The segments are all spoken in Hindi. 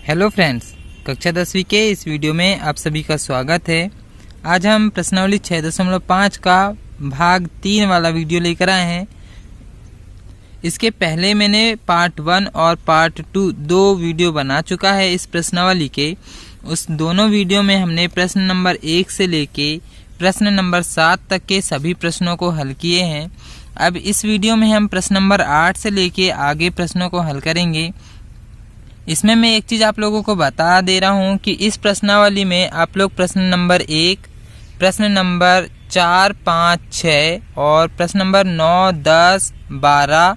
हेलो फ्रेंड्स, कक्षा 10वीं के इस वीडियो में आप सभी का स्वागत है। आज हम प्रश्नावली 6.5 का भाग 3 वाला वीडियो लेकर आए हैं। इसके पहले मैंने पार्ट 1 और पार्ट 2 दो वीडियो बना चुका है इस प्रश्नावली के। उस दोनों वीडियो में हमने प्रश्न नंबर 1 से लेके प्रश्न नंबर 7 तक के सभी प्रश्नों को हल किए हैं। अब इस वीडियो में हम प्रश्न नंबर 8 से लेके आगे प्रश्नों को हल करेंगे। इसमें मैं एक चीज़ आप लोगों को बता दे रहा हूँ कि इस प्रश्नावली में आप लोग प्रश्न नंबर 1, प्रश्न नंबर 4, 5, 6 और प्रश्न नंबर 9, 10, 12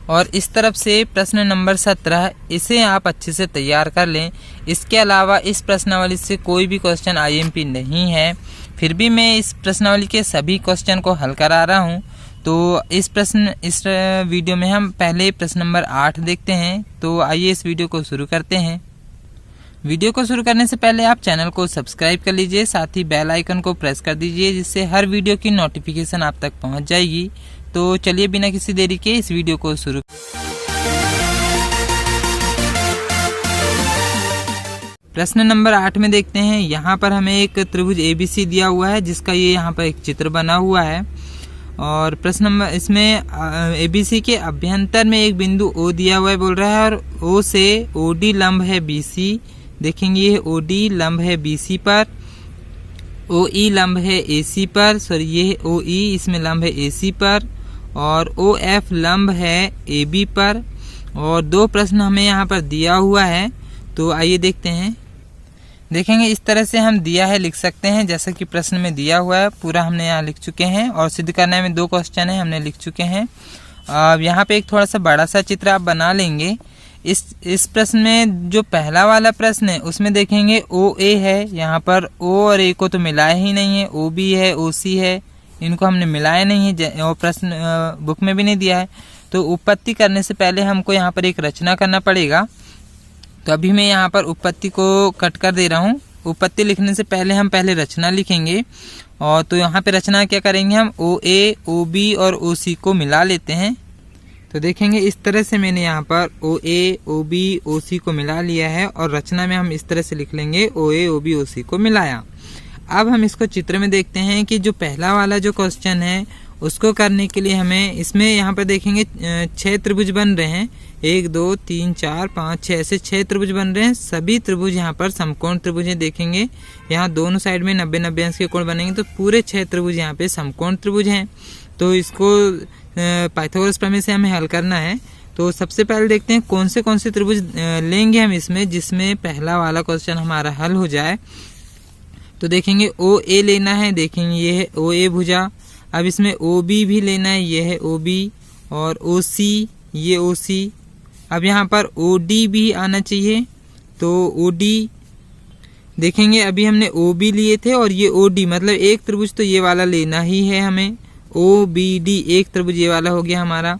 और इस तरफ से प्रश्न नंबर 17 इसे आप अच्छे से तैयार कर लें। इसके अलावा इस प्रश्नावली से कोई भी क्वेश्चन आईएमपी नहीं है, फिर भी मैं इस प्रश्नावली के सभी क्वेश्चन को हल करा रहा हूँ। तो इस वीडियो में हम पहले प्रश्न नंबर 8 देखते हैं। तो आइए इस वीडियो को शुरू करते हैं। वीडियो को शुरू करने से पहले आप चैनल को सब्सक्राइब कर लीजिए, साथ ही बेल आइकन को प्रेस कर दीजिए, जिससे हर वीडियो की नोटिफिकेशन आप तक पहुंच जाएगी। तो चलिए बिना किसी देरी के इस वीडियो को शुरू। प्रश्न नंबर 8 में देखते हैं। यहाँ पर हमें एक त्रिभुज ABC दिया हुआ है, जिसका ये यहाँ पर एक चित्र बना हुआ है। और प्रश्न नंबर इसमें ABC के अभ्यंतर में एक बिंदु O दिया हुआ है बोल रहा है, और O से OD लंब है BC। देखेंगे ये OD लंब है BC पर, OE लंब है AC पर, सॉरी ये OE इसमें लंब है AC पर, और OF लंब है AB पर। और दो प्रश्न हमें यहाँ पर दिया हुआ है, तो आइए देखते हैं। देखेंगे इस तरह से हम दिया है लिख सकते हैं, जैसा कि प्रश्न में दिया हुआ है पूरा हमने यहाँ लिख चुके हैं। और सिद्ध करने में 2 क्वेश्चन है हमने लिख चुके हैं। अब यहाँ पे एक थोड़ा सा बड़ा सा चित्र आप बना लेंगे। इस प्रश्न में जो पहला वाला प्रश्न है उसमें देखेंगे OA है, यहाँ पर O और A को तो मिलाया ही नहीं है, OB है, OC है, इनको हमने मिलाया नहीं है और प्रश्न बुक में भी नहीं दिया है। तो उत्पत्ति करने से पहले हमको यहाँ पर एक रचना करना पड़ेगा। तो अभी मैं यहाँ पर उत्पत्ति को कट कर दे रहा हूँ। उत्पत्ति लिखने से पहले हम पहले रचना लिखेंगे। और तो यहाँ पे रचना क्या करेंगे, हम OA, OB और OC को मिला लेते हैं। तो देखेंगे इस तरह से मैंने यहाँ पर OA, OB, OC को मिला लिया है, और रचना में हम इस तरह से लिख लेंगे OA, OB, OC को मिलाया। अब हम इसको चित्र में देखते हैं कि जो पहला वाला जो क्वेश्चन है उसको करने के लिए हमें इसमें यहाँ पर देखेंगे 6 त्रिभुज बन रहे हैं। 1, 2, 3, 4, 5, 6 ऐसे 6 त्रिभुज बन रहे हैं। सभी त्रिभुज यहाँ पर समकोण त्रिभुज है। देखेंगे यहाँ दोनों साइड में 90-90 अंश के कोण बनेंगे, तो पूरे 6 त्रिभुज यहाँ पे समकोण त्रिभुज हैं। तो इसको पाइथागोरस प्रमेय से हमें हल करना है। तो सबसे पहले देखते हैं कौन से त्रिभुज लेंगे हम इसमें, जिसमें पहला वाला क्वेश्चन हमारा हल हो जाए। तो देखेंगे OA लेना है, देखेंगे ये है OA भुजा। अब इसमें OB भी लेना है, ये है OB, और OC ये OC। अब यहाँ पर OD भी आना चाहिए, तो OD देखेंगे अभी हमने OB लिए थे और ये OD, मतलब एक त्रिभुज तो ये वाला लेना ही है हमें। OBD एक त्रिभुज ये वाला हो गया हमारा।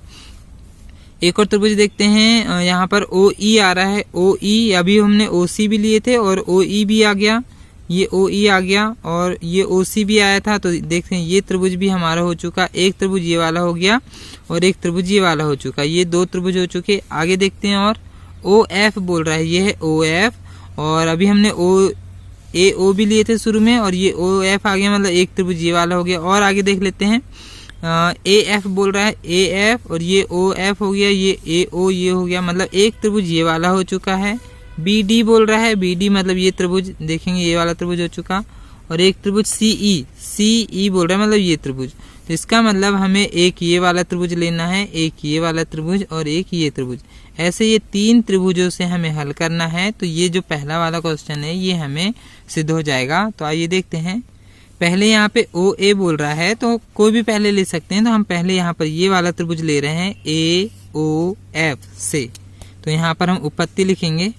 एक और त्रिभुज देखते हैं, यहाँ पर OE आ रहा है। OE अभी हमने OC भी लिए थे और OE भी आ गया, ये OE आ गया, और ये OC भी आया था। तो देखते हैं ये त्रिभुज भी हमारा हो चुका। एक त्रिभुज ये वाला हो गया और एक त्रिभुज ये वाला हो चुका। ये 2 त्रिभुज हो चुके। आगे देखते हैं, और OF बोल रहा है, ये है OF। और अभी हमने AO भी लिए थे शुरू में, और ये OF आ गया, मतलब एक त्रिभुज ये वाला हो गया। और आगे देख लेते हैं, AF बोल रहा है, AF, और ये OF हो गया, ये AO ये हो गया, मतलब एक त्रिभुज ये वाला हो चुका है। BD बोल रहा है, BD मतलब ये त्रिभुज, देखेंगे ये वाला त्रिभुज हो चुका। और एक त्रिभुज CE बोल रहा है, मतलब ये त्रिभुज। तो इसका मतलब हमें एक ये वाला त्रिभुज लेना है, एक ये वाला त्रिभुज और एक ये त्रिभुज। ऐसे ये 3 त्रिभुजों से हमें हल करना है। तो ये जो पहला वाला क्वेश्चन है ये हमें सिद्ध हो जाएगा। तो आइए देखते हैं। पहले यहाँ पे OA बोल रहा है, तो कोई भी पहले ले सकते हैं। तो हम पहले यहाँ पर ये वाला त्रिभुज ले रहे हैं AOF से। तो यहाँ पर हम उत्पत्ति लिखेंगे।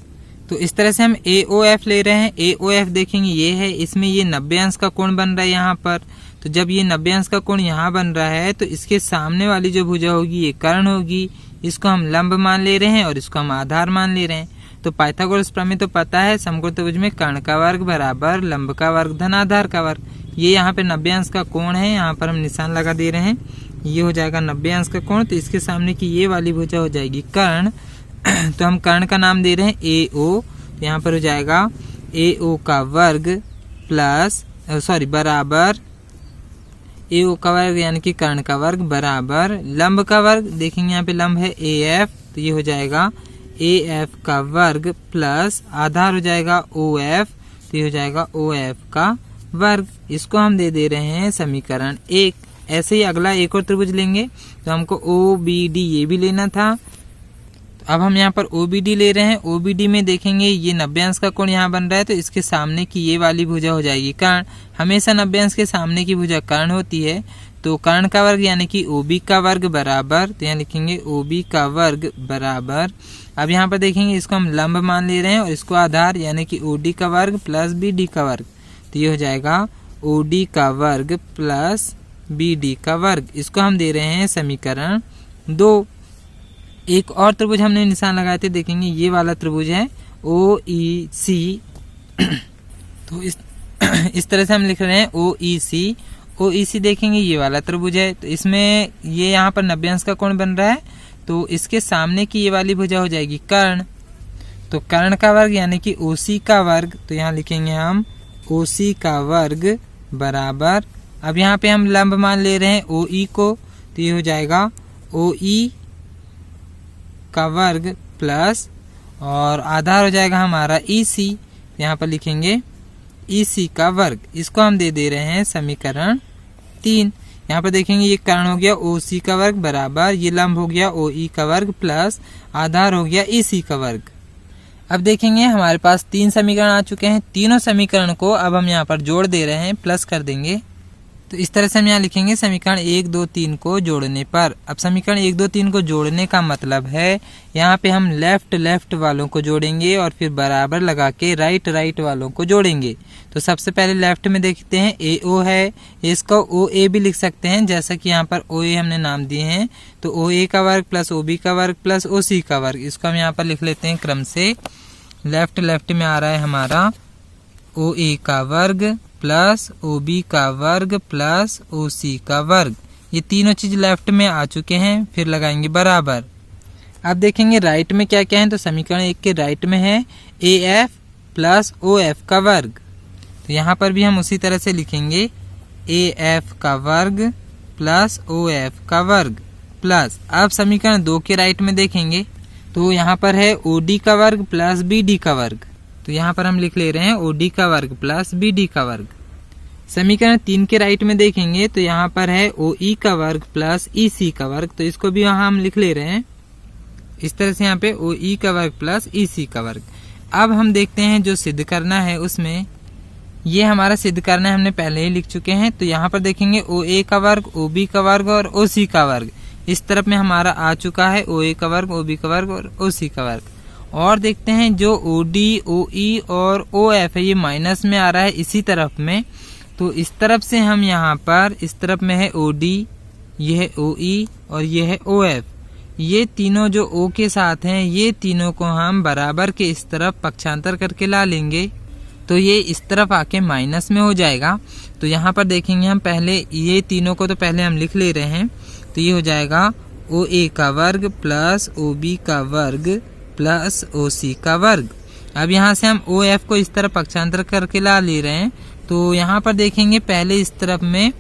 तो इस तरह से हम AOF ले रहे हैं। AOF देखेंगे ये है, इसमें ये 90 अंश का कोण बन रहा है यहाँ पर। तो जब ये 90 अंश का कोण यहाँ बन रहा है, तो इसके सामने वाली जो भुजा होगी ये कर्ण होगी। इसको हम लंब मान ले रहे हैं और इसको हम आधार मान ले रहे हैं। तो पाइथागोरस प्रमेय तो पता है, समकोण त्रिभुज में कर्ण का वर्ग बराबर लंब का वर्ग धन आधार का वर्ग। ये यहाँ पे 90 अंश का कोण है, यहाँ पर हम निशान लगा दे रहे हैं। ये हो जाएगा 90 अंश का कोण। तो इसके सामने की ये वाली भुजा हो जाएगी कर्ण। तो हम कर्ण का नाम दे रहे हैं AO, तो यहाँ पर हो जाएगा AO का वर्ग प्लस बराबर AO का वर्ग यानी कि कर्ण का वर्ग बराबर लंब का वर्ग, देखेंगे यहाँ पे लंब है AF, तो ये हो जाएगा AF का वर्ग प्लस आधार हो जाएगा OF, तो ये हो जाएगा OF का वर्ग। इसको हम दे रहे हैं समीकरण 1। ऐसे ही अगला एक और त्रिभुज लेंगे, तो हमको OBD ये भी लेना था। तो अब हम यहाँ पर OBD ले रहे हैं। OBD में देखेंगे ये 90 अंश का कोण यहाँ बन रहा है, तो इसके सामने की ये वाली भुजा हो जाएगी कर्ण। हमेशा 90 अंश के सामने की भुजा कर्ण होती है, तो कर्ण का वर्ग यानी कि OB का वर्ग बराबर, तो यहाँ लिखेंगे OB का वर्ग बराबर। अब यहाँ पर देखेंगे इसको हम लंब मान ले रहे हैं और इसको आधार यानी कि OD का वर्ग प्लस BD का वर्ग, तो ये हो जाएगा OD का वर्ग प्लस BD का वर्ग। इसको हम दे रहे हैं समीकरण 2। एक और त्रिभुज हमने निशान लगाए थे, देखेंगे ये वाला त्रिभुज है OEC। तो इस तरह से हम लिख रहे हैं OEC देखेंगे ये वाला त्रिभुज है, तो इसमें ये यहाँ पर 90 अंश का कोण बन रहा है, तो इसके सामने की ये वाली भुजा हो जाएगी कर्ण। तो कर्ण का वर्ग यानी कि OC का वर्ग, तो यहाँ लिखेंगे हम OC का वर्ग बराबर। अब यहाँ पे हम लंब मान ले रहे हैं OE को, तो ये हो जाएगा OE का वर्ग प्लस और आधार हो जाएगा हमारा EC, यहाँ पर लिखेंगे EC का वर्ग। इसको हम दे रहे हैं समीकरण 3। यहाँ पर देखेंगे ये कर्ण हो गया OC का वर्ग बराबर ये लंब हो गया OE का वर्ग प्लस आधार हो गया EC का वर्ग। अब देखेंगे हमारे पास 3 समीकरण आ चुके हैं। तीनों समीकरण को अब हम यहाँ पर जोड़ दे रहे हैं, प्लस कर देंगे। तो इस तरह से हम यहाँ लिखेंगे समीकरण 1 2 3 को जोड़ने पर। अब समीकरण 1 2 3 को जोड़ने का मतलब है यहाँ पे हम लेफ्ट वालों को जोड़ेंगे और फिर बराबर लगा के राइट वालों को जोड़ेंगे। तो सबसे पहले लेफ्ट में देखते हैं AO है, इसको OA भी लिख सकते हैं, जैसा कि यहाँ पर OA हमने नाम दिए हैं। तो OA का वर्ग प्लस OB का वर्ग प्लस OC का वर्ग, इसको हम यहाँ पर लिख लेते हैं क्रम से। लेफ्ट में आ रहा है हमारा OA का वर्ग प्लस OB का वर्ग प्लस OC का वर्ग। ये तीनों चीज लेफ्ट में आ चुके हैं, फिर लगाएंगे बराबर। अब देखेंगे राइट में क्या क्या है, तो समीकरण 1 के राइट में है AF प्लस OF का वर्ग, तो यहाँ पर भी हम उसी तरह से लिखेंगे AF का वर्ग प्लस OF का वर्ग प्लस। अब समीकरण 2 के राइट में देखेंगे तो यहाँ पर है OD का वर्ग प्लस BD का वर्ग, तो यहाँ पर हम लिख ले रहे हैं OD का वर्ग प्लस BD का वर्ग। समीकरण 3 के राइट में देखेंगे तो यहाँ पर है OE का वर्ग प्लस EC का वर्ग, तो इसको भी यहाँ हम लिख ले रहे हैं इस तरह से, यहाँ पे OE का वर्ग प्लस EC का वर्ग। अब हम देखते हैं जो सिद्ध करना है, उसमें ये हमारा सिद्ध करना है, हमने पहले ही लिख चुके हैं। तो यहाँ पर देखेंगे OA का वर्ग OB का वर्ग और OC का वर्ग, इस तरफ में हमारा आ चुका है OA का वर्ग OB का वर्ग और OC का वर्ग। और देखते हैं जो OD OE और OF है ये माइनस में आ रहा है इसी तरफ में, तो इस तरफ से हम यहाँ पर इस तरफ में है OD, ये है OE और ये है OF, ये तीनों जो O के साथ हैं ये तीनों को हम बराबर के इस तरफ पक्षांतर करके ला लेंगे, तो ये इस तरफ आके माइनस में हो जाएगा। तो यहाँ पर देखेंगे हम पहले ये तीनों को तो पहले हम लिख ले रहे हैं, तो ये हो जाएगा OA का वर्ग प्लस OB का वर्ग प्लस OC का वर्ग। अब यहाँ से हम OF को इस तरफ पक्षांतर करके ला ले रहे हैं, तो यहाँ पर देखेंगे पहले इस तरफ में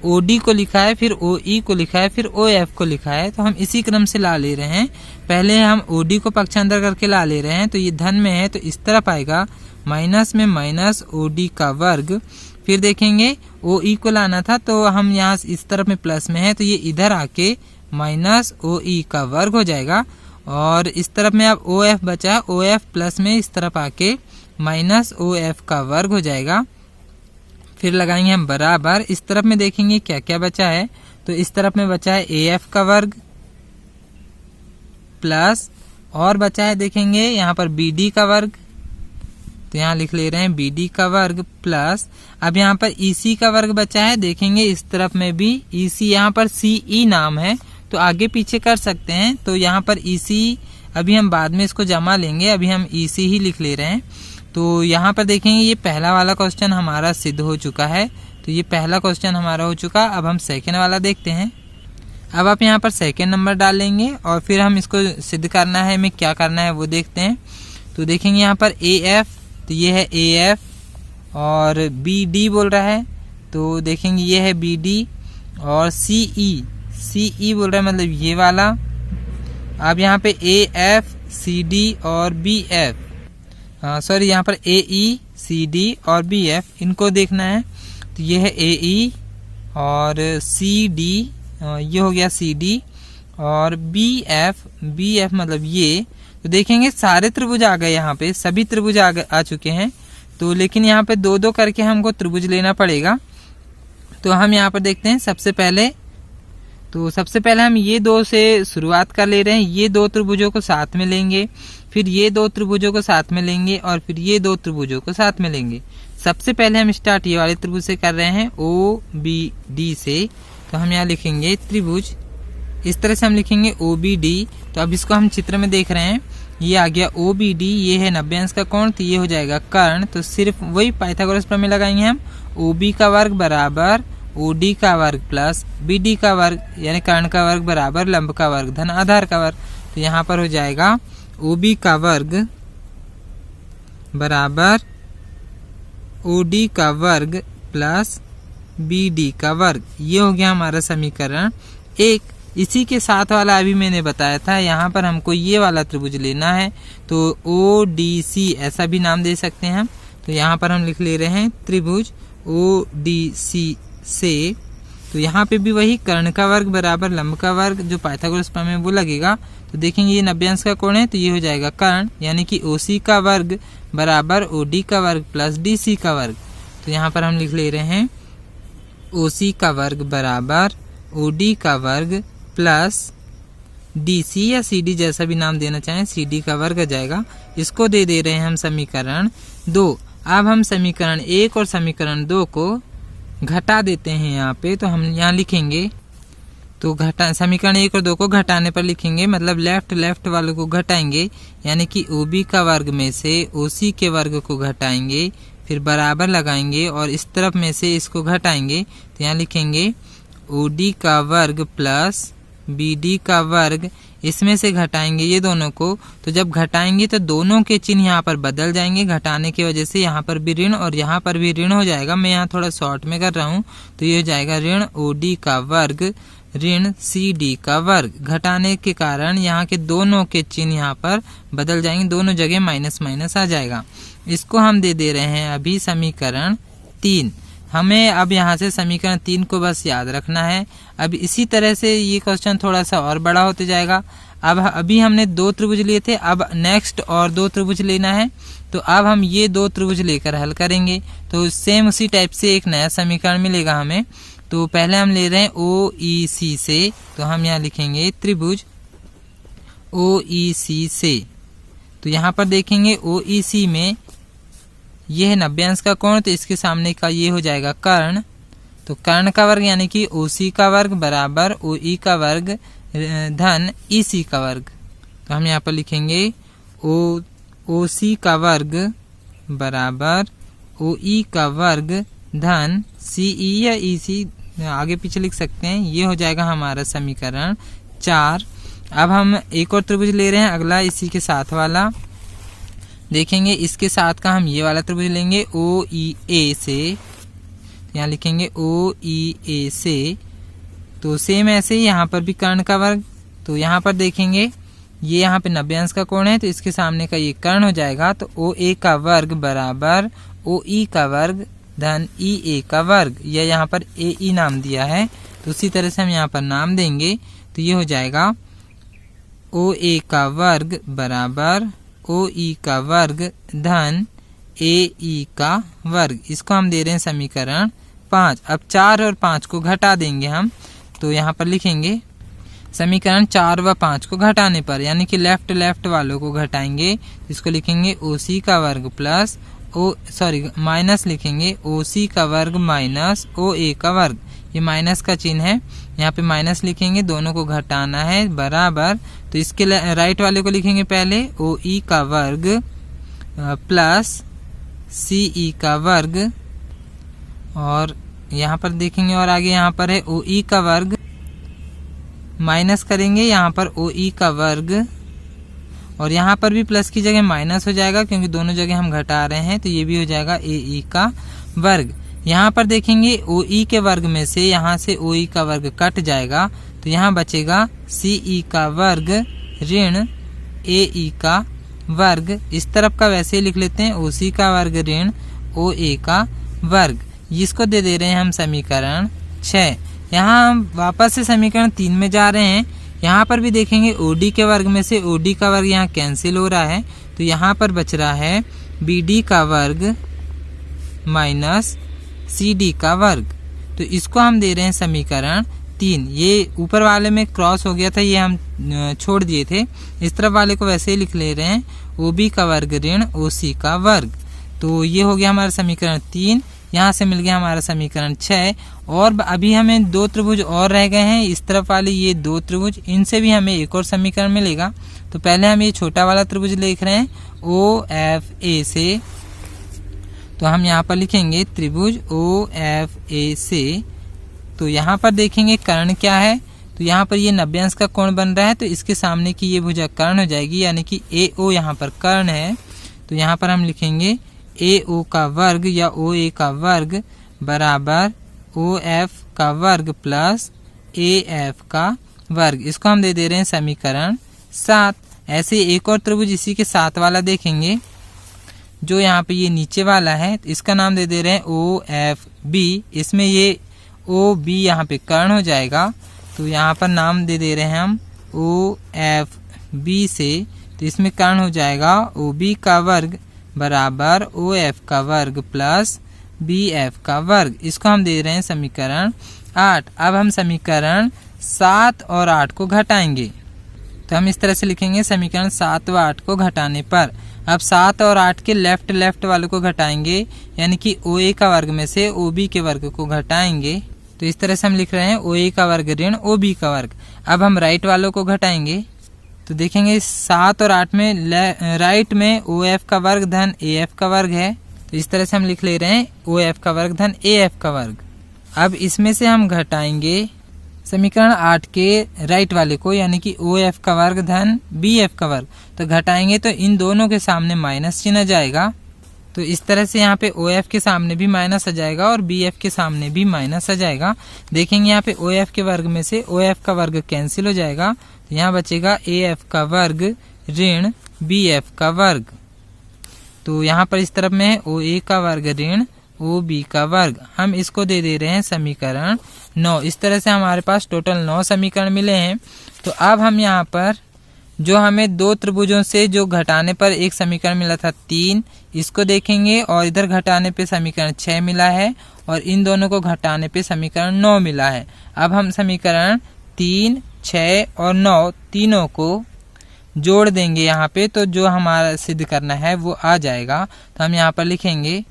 OD को लिखा है, फिर OE को लिखा है, फिर OF को लिखा है, तो हम इसी क्रम से ला ले रहे हैं। पहले हम OD को पक्षांतर करके ला ले रहे हैं, तो ये धन में है तो इस तरफ आएगा, माइनस में माइनस OD का वर्ग, फिर देखेंगे OE को लाना था तो हम यहाँ इस तरफ में प्लस में है तो ये इधर आके माइनस OE का वर्ग हो जाएगा, और इस तरफ में अब OF बचा, OF प्लस में इस तरफ आके माइनस OF का वर्ग हो जाएगा। फिर लगाएंगे हम बराबर, इस तरफ में देखेंगे क्या क्या बचा है, तो इस तरफ में बचा है AF का वर्ग प्लस और बचा है देखेंगे यहाँ पर BD का वर्ग, तो यहाँ लिख ले रहे हैं BD का वर्ग प्लस अब यहाँ पर EC का वर्ग बचा है, देखेंगे इस तरफ में भी EC, यहाँ पर CE नाम है तो आगे पीछे कर सकते हैं, तो यहाँ पर EC अभी हम बाद में इसको जमा लेंगे, अभी हम EC ही लिख ले रहे हैं। तो यहाँ पर देखेंगे ये पहला वाला क्वेश्चन हमारा सिद्ध हो चुका है, तो ये पहला क्वेश्चन हमारा हो चुका। अब हम सेकेंड वाला देखते हैं। अब आप यहाँ पर सेकेंड नंबर डालेंगे और फिर हम इसको सिद्ध करना है, हमें क्या करना है वो देखते हैं। तो देखेंगे यहाँ पर ए एफ, तो ये है ए एफ, और बी डी बोल रहा है तो देखेंगे ये है बी डी, और सी ई बोल रहा है मतलब ये वाला। अब यहाँ पे ए एफ सी डी और बी एफ, सॉरी यहाँ पर ए ई सी डी और बी एफ इनको देखना है। तो ये है ए ई और सी डी, ये हो गया सी डी, और बी एफ मतलब ये। तो देखेंगे सारे त्रिभुज आ गए, यहाँ पे सभी त्रिभुज आ चुके हैं। तो लेकिन यहाँ पे दो दो करके हमको त्रिभुज लेना पड़ेगा। तो हम यहाँ पर देखते हैं सबसे पहले हम ये दो से शुरुआत कर ले रहे हैं। ये दो त्रिभुजों को साथ में लेंगे, फिर ये दो त्रिभुजों को साथ में लेंगे, और फिर ये दो त्रिभुजों को साथ में लेंगे। सबसे पहले हम स्टार्ट ये वाले त्रिभुज से कर रहे हैं, ओ बी डी से। तो हम यहाँ लिखेंगे त्रिभुज, इस तरह से हम लिखेंगे ओ बी डी। तो अब इसको हम चित्र में देख रहे हैं, ये आ गया ओ बी डी, ये है 90 अंश का कोण, तो ये हो जाएगा कर्ण। तो सिर्फ वही पाइथागोरस प्रमेय लगाएंगे हम, ओ बी का वर्ग बराबर ओ डी का वर्ग प्लस बी डी का वर्ग, यानी कर्ण का वर्ग बराबर लंब का वर्ग धन आधार का वर्ग। तो यहाँ पर हो जाएगा ओ बी का वर्ग बराबर ओ डी का वर्ग प्लस बी डी का वर्ग। ये हो गया हमारा समीकरण एक। इसी के साथ वाला अभी मैंने बताया था, यहाँ पर हमको ये वाला त्रिभुज लेना है, तो ओ डी सी ऐसा भी नाम दे सकते हैं हम। तो यहाँ पर हम लिख ले रहे हैं त्रिभुज ओ डी सी से। तो यहाँ पे भी वही कर्ण का वर्ग बराबर लंब का वर्ग, जो पाइथागोरस प्रमेय वो लगेगा। तो देखेंगे ये 90 अंश का कोण है, तो ये हो जाएगा कर्ण, यानी कि ओ सी का वर्ग बराबर ओ डी का वर्ग प्लस डी सी का वर्ग। तो यहाँ पर हम लिख ले रहे हैं ओ सी का वर्ग बराबर ओ डी का वर्ग प्लस डी सी या सी डी जैसा भी नाम देना चाहें, सी डी का वर्ग आ जाएगा। इसको दे रहे हैं हम समीकरण 2। अब हम समीकरण 1 और समीकरण 2 को घटा देते हैं यहाँ पे। तो हम यहाँ लिखेंगे, तो समीकरण 1 और 2 को घटाने पर लिखेंगे, मतलब लेफ्ट वालों को घटाएंगे, यानी कि ओ बी का वर्ग में से ओ सी के वर्ग को घटाएंगे, फिर बराबर लगाएंगे और इस तरफ में से इसको घटाएंगे। तो यहाँ लिखेंगे ओ डी का वर्ग प्लस बी डी का वर्ग, इसमें से घटाएंगे ये दोनों को। तो जब घटाएंगे तो दोनों के चिन्ह यहाँ पर बदल जाएंगे, घटाने की वजह से यहाँ पर भी ऋण और यहाँ पर भी ऋण हो जाएगा। मैं यहाँ थोड़ा शॉर्ट में कर रहा हूँ, तो ये हो जाएगा ऋण ओ डी का वर्ग ऋण सी डी का वर्ग। घटाने के कारण यहाँ के दोनों के चिन्ह यहाँ पर बदल जाएंगे, दोनों जगह माइनस माइनस आ जाएगा। इसको हम दे रहे हैं अभी समीकरण 3। हमें अब यहाँ से समीकरण 3 को बस याद रखना है। अब इसी तरह से ये क्वेश्चन थोड़ा सा और बड़ा होते जाएगा। अब अभी हमने 2 त्रिभुज लिए थे, अब नेक्स्ट और 2 त्रिभुज लेना है। तो अब हम ये 2 त्रिभुज लेकर हल करेंगे, तो सेम उसी टाइप से एक नया समीकरण मिलेगा हमें। तो पहले हम ले रहे हैं ओ ई सी से, तो हम यहाँ लिखेंगे त्रिभुज ओ ई सी से। तो यहाँ पर देखेंगे ओ ई सी में ये है 90 अंश का कोण, तो इसके सामने का ये हो जाएगा कर्ण। तो कर्ण का वर्ग यानी कि ओ सी का वर्ग बराबर ओ ई का वर्ग धन ई सी का वर्ग। तो हम यहाँ पर लिखेंगे ओ सी का वर्ग बराबर ओ ई का वर्ग धन सी ई या ई सी आगे पीछे लिख सकते हैं। ये हो जाएगा हमारा समीकरण 4। अब हम एक और त्रिभुज ले रहे हैं, अगला इसी के साथ वाला देखेंगे। इसके साथ का हम ये वाला त्रिभुज लेंगे ओ ई ए से, यहाँ लिखेंगे ओ ई ए से। तो सेम ऐसे ही यहाँ पर भी कर्ण का वर्ग। तो यहाँ पर देखेंगे ये यहाँ पे 90 अंश का कोण है, तो इसके सामने का ये कर्ण हो जाएगा। तो ओ ए का वर्ग बराबर ओ ई का वर्ग धन ई ए का वर्ग। यह यहाँ पर ए ई नाम दिया है, तो उसी तरह से हम यहाँ पर नाम देंगे। तो ये हो जाएगा ओ ए का वर्ग बराबर ओ ई का वर्ग धन ए ई का वर्ग। इसको हम दे रहे हैं समीकरण 5। अब 4 और 5 को घटा देंगे हम, तो यहाँ पर लिखेंगे समीकरण 4 व 5 को घटाने पर, यानी कि लेफ्ट वालों को घटाएंगे, इसको लिखेंगे ओ सी का वर्ग प्लस माइनस लिखेंगे ओ सी का वर्ग माइनस ओ ए का वर्ग। ये माइनस का चिन्ह है, यहाँ पे माइनस लिखेंगे, दोनों को घटाना है बराबर। तो इसके राइट वाले को लिखेंगे पहले ओ ई का वर्ग प्लस सी ई का वर्ग, और यहाँ पर देखेंगे और आगे यहाँ पर है ओ ई का वर्ग, माइनस करेंगे यहाँ पर ओ ई का वर्ग और यहाँ पर भी प्लस की जगह माइनस हो जाएगा क्योंकि दोनों जगह हम घटा रहे हैं, तो ये भी हो जाएगा AE का वर्ग। यहाँ पर देखेंगे OE के वर्ग में से यहाँ से OE का वर्ग कट जाएगा, तो यहाँ बचेगा CE का वर्ग ऋण AE का वर्ग। इस तरफ का वैसे ही लिख लेते हैं, OC का वर्ग ऋण OA का वर्ग। इसको दे रहे हैं हम समीकरण 6। यहाँ हम वापस से समीकरण 3 में जा रहे हैं। यहाँ पर भी देखेंगे OD के वर्ग में से OD का वर्ग यहाँ कैंसिल हो रहा है, तो यहाँ पर बच रहा है BD का वर्ग माइनस CD का वर्ग। तो इसको हम दे रहे हैं समीकरण 3। ये ऊपर वाले में क्रॉस हो गया था, ये हम छोड़ दिए थे, इस तरफ वाले को वैसे ही लिख ले रहे हैं OB का वर्ग ऋण OC का वर्ग। तो ये हो गया हमारा समीकरण 3। यहाँ से मिल गया हमारा समीकरण 6। और अभी हमें 2 त्रिभुज और रह गए हैं, इस तरफ वाले ये 2 त्रिभुज, इनसे भी हमें एक और समीकरण मिलेगा। तो पहले हम ये छोटा वाला त्रिभुज लिख रहे हैं OFA से, तो हम यहाँ पर लिखेंगे त्रिभुज OFA से। तो यहाँ पर देखेंगे कर्ण क्या है, तो यहाँ पर ये 90 अंश का कोण बन रहा है, तो इसके सामने की ये भुजा कर्ण हो जाएगी, यानी कि AO यहाँ पर कर्ण है। तो यहाँ पर हम लिखेंगे AO का वर्ग या OA का वर्ग बराबर OF का वर्ग प्लस AF का वर्ग। इसको हम दे रहे हैं समीकरण 7। ऐसे एक और त्रिभुज इसी के साथ वाला देखेंगे, जो यहाँ पे ये नीचे वाला है, तो इसका नाम दे रहे हैं OFB। इसमें ये OB यहाँ पे कर्ण हो जाएगा, तो यहाँ पर नाम दे रहे हैं हम OFB से। तो इसमें कर्ण हो जाएगा OB का वर्ग बराबर OF का वर्ग प्लस BF का वर्ग। इसको हम दे रहे हैं समीकरण 8। अब हम समीकरण 7 और 8 को घटाएंगे, तो हम इस तरह से लिखेंगे समीकरण 7 व 8 को घटाने पर। अब 7 और 8 के लेफ्ट वाले को घटाएंगे, यानी कि OA का वर्ग में से OB के वर्ग को घटाएंगे। तो इस तरह से हम लिख रहे हैं OA का वर्ग ऋण OB का वर्ग। अब हम राइट वालों को घटाएंगे, तो देखेंगे 7 और 8 में राइट में OF का वर्ग धन AF का वर्ग है, तो इस तरह से हम लिख ले रहे हैं OF का वर्ग धन AF का वर्ग। अब इसमें से हम घटाएंगे समीकरण 8 के राइट वाले को, यानी कि OF का वर्ग धन BF का वर्ग। तो घटाएंगे तो इन दोनों के सामने माइनस चिन्ह जाएगा, तो इस तरह से यहाँ पे OF के सामने भी माइनस आ जाएगा और BF के सामने भी माइनस आ जाएगा। देखेंगे यहाँ पे OF के वर्ग में से OF का वर्ग कैंसिल हो जाएगा, तो यहाँ बचेगा AF का वर्ग ऋण BF का वर्ग। तो यहाँ पर इस तरफ में है OA का वर्ग ऋण OB का वर्ग। हम इसको दे रहे हैं समीकरण 9। इस तरह से हमारे पास टोटल 9 समीकरण मिले हैं। तो अब हम यहाँ पर जो हमें 2 त्रिभुजों से जो घटाने पर एक समीकरण मिला था 3, इसको देखेंगे, और इधर घटाने पे समीकरण 6 मिला है, और इन दोनों को घटाने पे समीकरण 9 मिला है। अब हम समीकरण 3, 6 और 9 तीनों को जोड़ देंगे यहाँ पे, तो जो हमारा सिद्ध करना है वो आ जाएगा। तो हम यहाँ पर लिखेंगे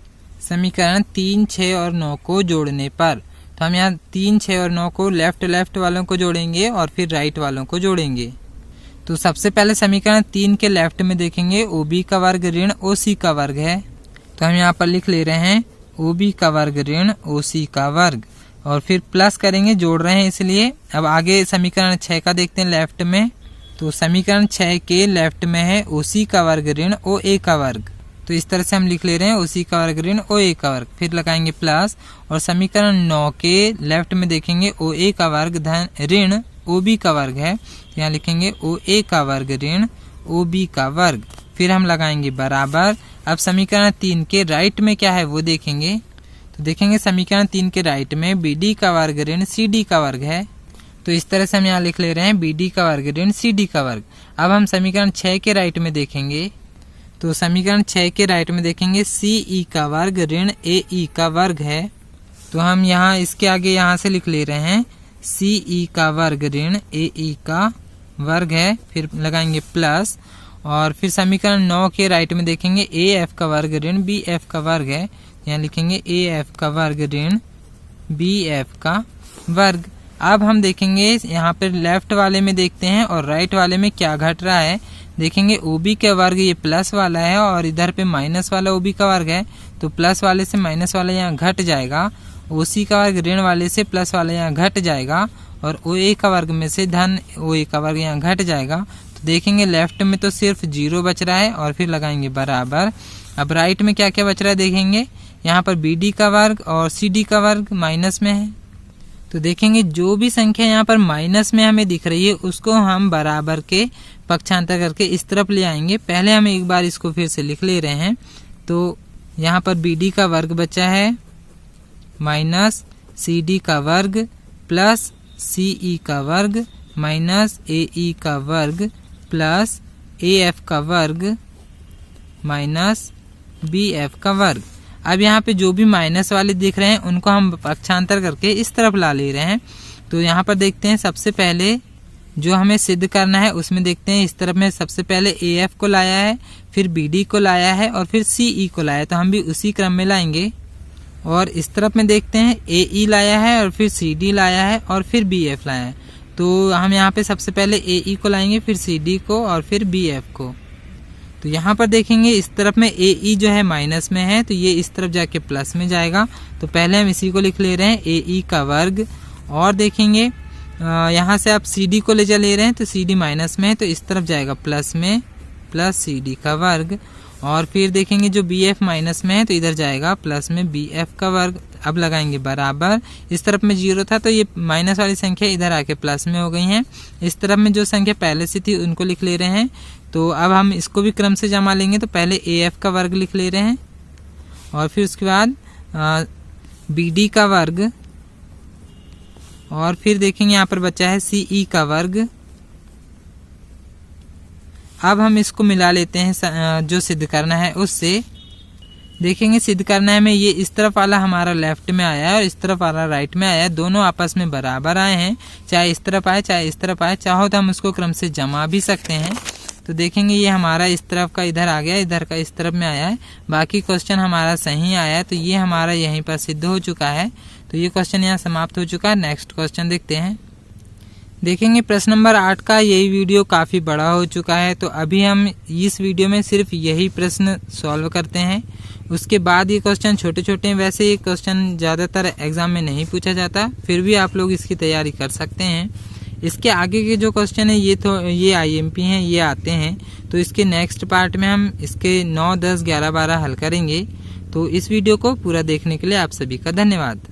समीकरण 3, 6 और 9 को जोड़ने पर। तो हम यहाँ 3, 6 और 9 को लेफ्ट वालों को जोड़ेंगे और फिर राइट वालों को जोड़ेंगे। तो सबसे पहले समीकरण 3 के लेफ्ट में देखेंगे OB का वर्ग ऋण OC का वर्ग है, तो हम यहाँ पर लिख ले रहे हैं OB का वर्ग ऋण OC का वर्ग, और फिर प्लस करेंगे, जोड़ रहे हैं इसलिए। अब आगे समीकरण 6 का देखते हैं लेफ्ट में। तो समीकरण 6 के लेफ्ट में है OC का वर्ग ऋण OA का वर्ग, तो इस तरह से हम लिख ले रहे हैं OC का वर्ग ऋण OA का वर्ग, फिर लगाएंगे प्लस। और समीकरण 9 के लेफ्ट में देखेंगे OA का वर्ग धन ऋण OB का वर्ग है, यहाँ लिखेंगे OA का वर्ग ऋण OB का वर्ग, फिर हम लगाएंगे बराबर। अब समीकरण 3 के राइट में क्या है वो देखेंगे, तो देखेंगे समीकरण 3 के राइट में BD का वर्ग ऋण CD का वर्ग है, तो इस तरह से हम यहाँ लिख ले रहे हैं BD का वर्ग ऋण CD का वर्ग। अब हम समीकरण 6 के राइट में देखेंगे, तो समीकरण 6 के राइट में देखेंगे CE का वर्ग ऋण AE का वर्ग है, तो हम यहाँ इसके आगे यहाँ से लिख ले रहे हैं CE का वर्ग ऋण AE का वर्ग है, फिर लगाएंगे प्लस। और फिर समीकरण 9 के राइट में देखेंगे AF का वर्ग ऋण BF का वर्ग है, यहाँ लिखेंगे AF का वर्ग ऋण BF का वर्ग। अब हम देखेंगे यहाँ पर लेफ्ट वाले में देखते हैं और राइट वाले में क्या घट रहा है। देखेंगे OB का वर्ग ये प्लस वाला है और इधर पे माइनस वाला OB का वर्ग है, तो प्लस वाले से माइनस वाला यहाँ घट जाएगा। OC का वर्ग ऋण वाले से प्लस वाला यहाँ घट जाएगा, और OA का वर्ग में से धन OA का वर्ग यहाँ घट जाएगा। तो देखेंगे लेफ्ट में तो सिर्फ 0 बच रहा है और फिर लगाएंगे बराबर। अब राइट में क्या क्या बच रहा है देखेंगे, यहाँ पर BD का वर्ग और CD का वर्ग माइनस में है। तो देखेंगे जो भी संख्या यहाँ पर माइनस में हमें दिख रही है उसको हम बराबर के पक्षांतर करके इस तरफ ले आएंगे। पहले हम एक बार इसको फिर से लिख ले रहे हैं। तो यहाँ पर BD का वर्ग बचा है माइनस CD का वर्ग प्लस CE का वर्ग माइनस AE का वर्ग प्लस AF का वर्ग माइनस BF का वर्ग। अब यहाँ पे जो भी माइनस वाले दिख रहे हैं उनको हम पक्षांतर करके इस तरफ ला ले रहे हैं। तो यहाँ पर देखते हैं सबसे पहले जो हमें सिद्ध करना है उसमें देखते हैं इस तरफ में सबसे पहले AF को लाया है, फिर BD को लाया है और फिर CE को लाया है, तो हम भी उसी क्रम में लाएंगे। और इस तरफ में देखते हैं AE लाया है और फिर CD लाया है और फिर BF लाया है। तो हम यहाँ पे सबसे पहले AE को लाएंगे, फिर CD को और फिर BF को। तो यहाँ पर देखेंगे इस तरफ में AE जो है माइनस में है तो ये इस तरफ जाके प्लस में जाएगा। तो पहले हम इसी को लिख ले रहे हैं AE का वर्ग। और देखेंगे यहाँ से आप CD को ले चले रहे हैं तो CD माइनस में है तो इस तरफ जाएगा प्लस में प्लस CD का वर्ग। और फिर देखेंगे जो BF माइनस में है तो इधर जाएगा प्लस में BF का वर्ग। अब लगाएंगे बराबर। इस तरफ में 0 था तो ये माइनस वाली संख्या इधर आके प्लस में हो गई हैं। इस तरफ में जो संख्या पहले से थी उनको लिख ले रहे हैं। तो अब हम इसको भी क्रम से जमा लेंगे। तो पहले AF का वर्ग लिख ले रहे हैं और फिर उसके बाद BD का वर्ग और फिर देखेंगे यहाँ पर बचा है CE का वर्ग। अब हम इसको मिला लेते हैं जो सिद्ध करना है उससे। देखेंगे सिद्ध करना है हमें, ये इस तरफ वाला हमारा लेफ्ट में आया है और इस तरफ वाला राइट में आया है, दोनों आपस में बराबर आए हैं। चाहे इस तरफ आए चाहे इस तरफ आए, चाहो तो हम उसको क्रम से जमा भी सकते हैं। तो देखेंगे ये हमारा इस तरफ का इधर आ गया, इधर का इस तरफ में आया है। बाकी क्वेश्चन हमारा सही आया है तो ये हमारा यहीं पर सिद्ध हो चुका है। तो ये क्वेश्चन यहाँ समाप्त हो चुका है। नेक्स्ट क्वेश्चन देखते हैं। देखेंगे प्रश्न नंबर 8 का यही वीडियो काफ़ी बड़ा हो चुका है तो अभी हम इस वीडियो में सिर्फ यही प्रश्न सॉल्व करते हैं। उसके बाद ये क्वेश्चन छोटे छोटे हैं, वैसे ये क्वेश्चन ज़्यादातर एग्जाम में नहीं पूछा जाता, फिर भी आप लोग इसकी तैयारी कर सकते हैं। इसके आगे के जो क्वेश्चन है ये IMP हैं, ये आते हैं। तो इसके नेक्स्ट पार्ट में हम इसके 9, 10, 11, 12 हल करेंगे। तो इस वीडियो को पूरा देखने के लिए आप सभी का धन्यवाद।